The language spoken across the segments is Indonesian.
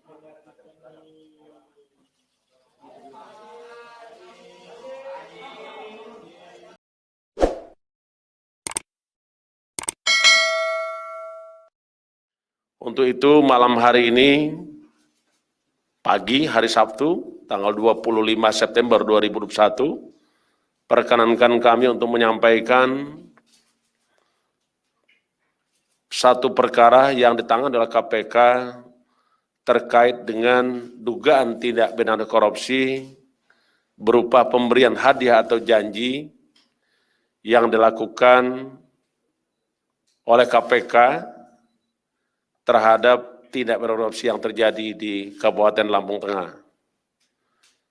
Untuk itu malam hari ini, pagi hari Sabtu, tanggal 25 September 2021, perkenankan kami untuk menyampaikan satu perkara yang ditangani oleh KPK terkait dengan dugaan tindak pidana korupsi berupa pemberian hadiah atau janji yang dilakukan oleh KPK terhadap tindak pidana korupsi yang terjadi di Kabupaten Lampung Tengah.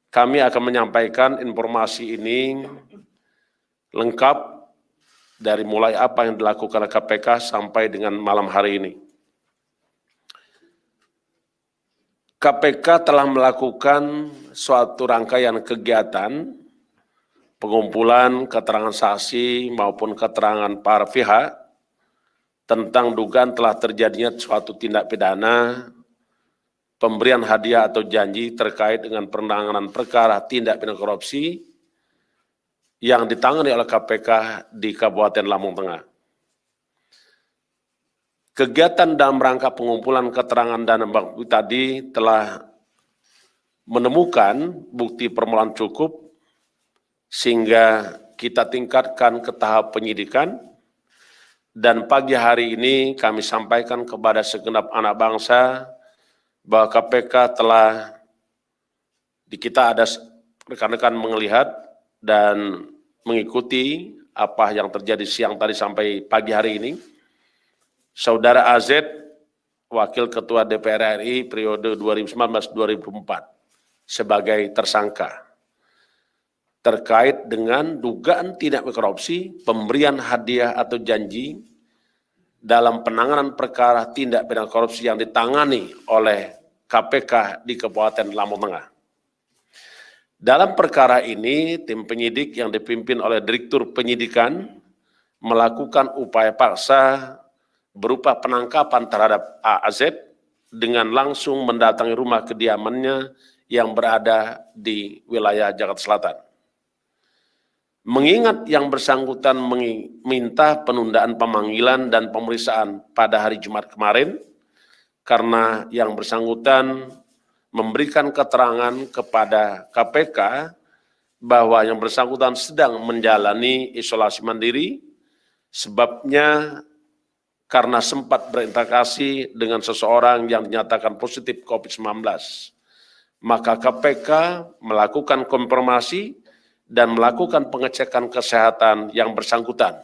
Kami akan menyampaikan informasi ini lengkap dari mulai apa yang dilakukan oleh KPK sampai dengan malam hari ini. KPK telah melakukan suatu rangkaian kegiatan pengumpulan keterangan saksi maupun keterangan para pihak tentang dugaan telah terjadinya suatu tindak pidana pemberian hadiah atau janji terkait dengan penanganan perkara tindak pidana korupsi yang ditangani oleh KPK di Kabupaten Lampung Tengah. Kegiatan dalam rangka pengumpulan keterangan dan bukti tadi telah menemukan bukti permulaan cukup sehingga kita tingkatkan ke tahap penyidikan. Dan pagi hari ini kami sampaikan kepada segenap anak bangsa bahwa KPK telah kita ada rekan-rekan melihat dan mengikuti apa yang terjadi siang tadi sampai pagi hari ini. Saudara AZ, Wakil Ketua DPR RI periode 2019-2024 sebagai tersangka terkait dengan dugaan tindak korupsi, pemberian hadiah atau janji dalam penanganan perkara tindak pidana korupsi yang ditangani oleh KPK di Kabupaten Lampung Tengah. Dalam perkara ini, tim penyidik yang dipimpin oleh Direktur Penyidikan melakukan upaya paksa berupa penangkapan terhadap AZ dengan langsung mendatangi rumah kediamannya yang berada di wilayah Jakarta Selatan. Mengingat yang bersangkutan meminta penundaan pemanggilan dan pemeriksaan pada hari Jumat kemarin, karena yang bersangkutan memberikan keterangan kepada KPK bahwa yang bersangkutan sedang menjalani isolasi mandiri, sebabnya karena sempat berinteraksi dengan seseorang yang dinyatakan positif COVID-19. Maka KPK melakukan konfirmasi dan melakukan pengecekan kesehatan yang bersangkutan,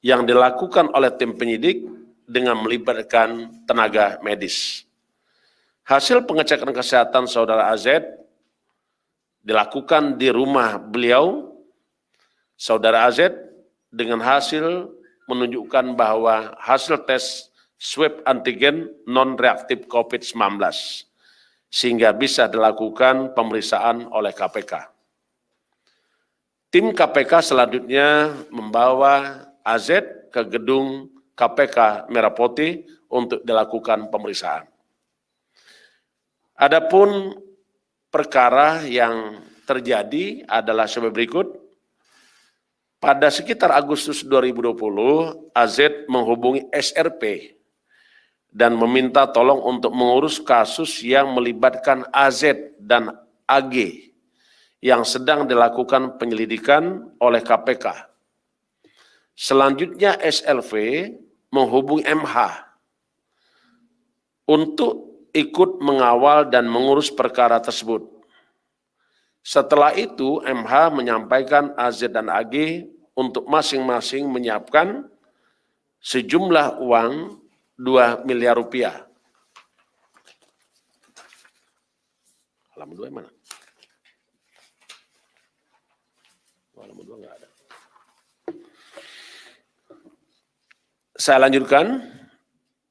yang dilakukan oleh tim penyidik dengan melibatkan tenaga medis. Hasil pengecekan kesehatan saudara AZ dilakukan di rumah beliau, saudara AZ, dengan hasil menunjukkan bahwa hasil tes swab antigen non-reaktif COVID-19, sehingga bisa dilakukan pemeriksaan oleh KPK. Tim KPK selanjutnya membawa AZ ke gedung KPK Merah Putih untuk dilakukan pemeriksaan. Adapun perkara yang terjadi adalah sebagai berikut. Pada sekitar Agustus 2020, AZ menghubungi SRP dan meminta tolong untuk mengurus kasus yang melibatkan AZ dan AG yang sedang dilakukan penyelidikan oleh KPK. Selanjutnya SLV menghubungi MH untuk ikut mengawal dan mengurus perkara tersebut. Setelah itu MH menyampaikan AZ dan AG untuk masing-masing menyiapkan sejumlah uang 2 miliar rupiah. Halaman 2 mana? Halaman 2 enggak ada. Saya lanjutkan.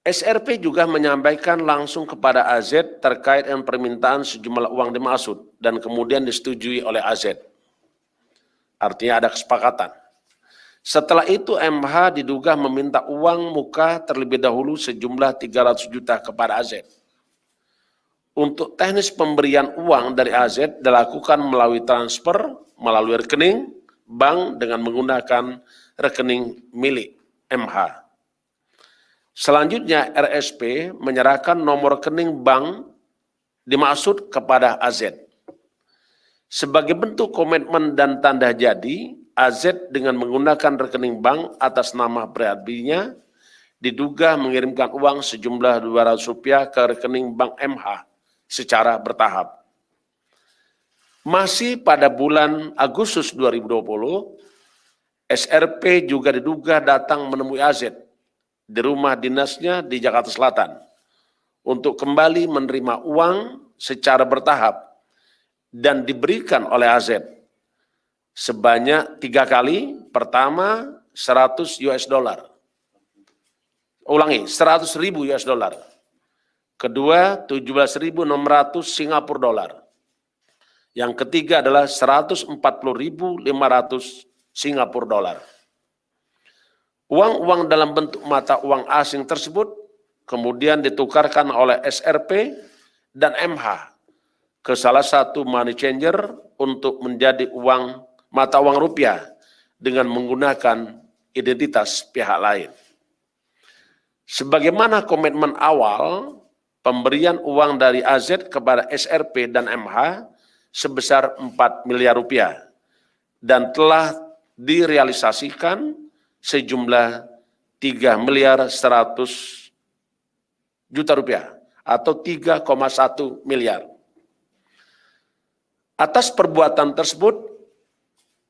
SRP juga menyampaikan langsung kepada AZ terkait dengan permintaan sejumlah uang dimaksud dan kemudian disetujui oleh AZ. Artinya ada kesepakatan. Setelah itu MH diduga meminta uang muka terlebih dahulu sejumlah 300 juta kepada AZ. untuk teknis pemberian uang dari AZ dilakukan melalui transfer melalui rekening bank dengan menggunakan rekening milik MH. Selanjutnya RSP menyerahkan nomor rekening bank dimaksud kepada AZ. Sebagai bentuk komitmen dan tanda jadi, AZ dengan menggunakan rekening bank atas nama pribadinya diduga mengirimkan uang sejumlah Rp200 ke rekening bank MH secara bertahap. Masih pada bulan Agustus 2020, SRP juga diduga datang menemui AZ di rumah dinasnya di Jakarta Selatan untuk kembali menerima uang secara bertahap dan diberikan oleh AZ sebanyak 3 kali. Pertama $100. Ulangi, $100.000. Kedua, 17.600 Singapura dolar. Yang ketiga adalah 140.500 Singapura dolar. Uang-uang dalam bentuk mata uang asing tersebut kemudian ditukarkan oleh SRP dan MH ke salah satu money changer untuk menjadi mata uang rupiah dengan menggunakan identitas pihak lain. Sebagaimana komitmen awal, pemberian uang dari AZ kepada SRP dan MH sebesar Rp4 miliar dan telah direalisasikan sejumlah Rp3.100.000.000 atau 3,1 miliar. Atas perbuatan tersebut,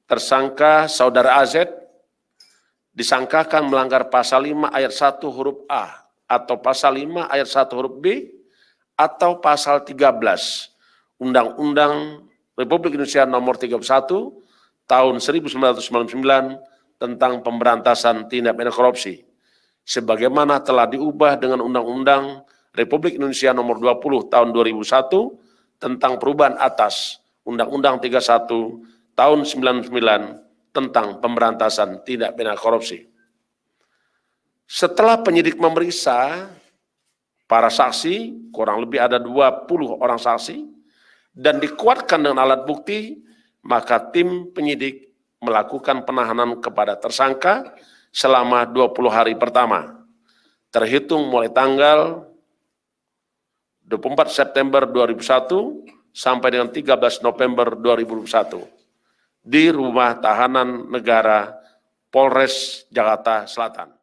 tersangka saudara AZ disangkakan melanggar pasal 5 ayat 1 huruf A atau pasal 5 ayat 1 huruf B atau pasal 13 Undang-Undang Republik Indonesia Nomor 31 Tahun 1999 tentang pemberantasan tindak pidana korupsi, sebagaimana telah diubah dengan Undang-Undang Republik Indonesia Nomor 20 Tahun 2001 tentang perubahan atas Undang-Undang 31 Tahun 1999 tentang pemberantasan tindak pidana korupsi. Setelah penyidik memeriksa para saksi, kurang lebih ada 20 orang saksi, dan dikuatkan dengan alat bukti, maka tim penyidik melakukan penahanan kepada tersangka selama 20 hari pertama, terhitung mulai tanggal 24 September 2001 sampai dengan 13 November 2021 di Rumah Tahanan Negara Polres Jakarta Selatan.